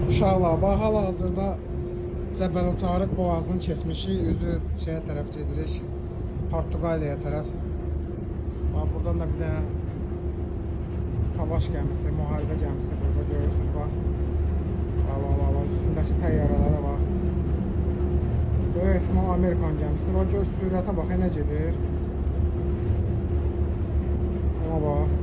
Uşaqlar, bax hal-hazırda Cəbəl-Tarıq boğazını keçmişik, üzü şeyə tərəf gedirik, Portuqaliyaya tərəf. Bax, buradan da bir dənə savaş gəmisi, müharibə gəmisi burada görürsünüz, bax. Üstündəki təyyarələrə bax. Böyük ehtimal Amerikan gəmisidir. Bax, gör, sürətə bax, nə gedir. Ona bax.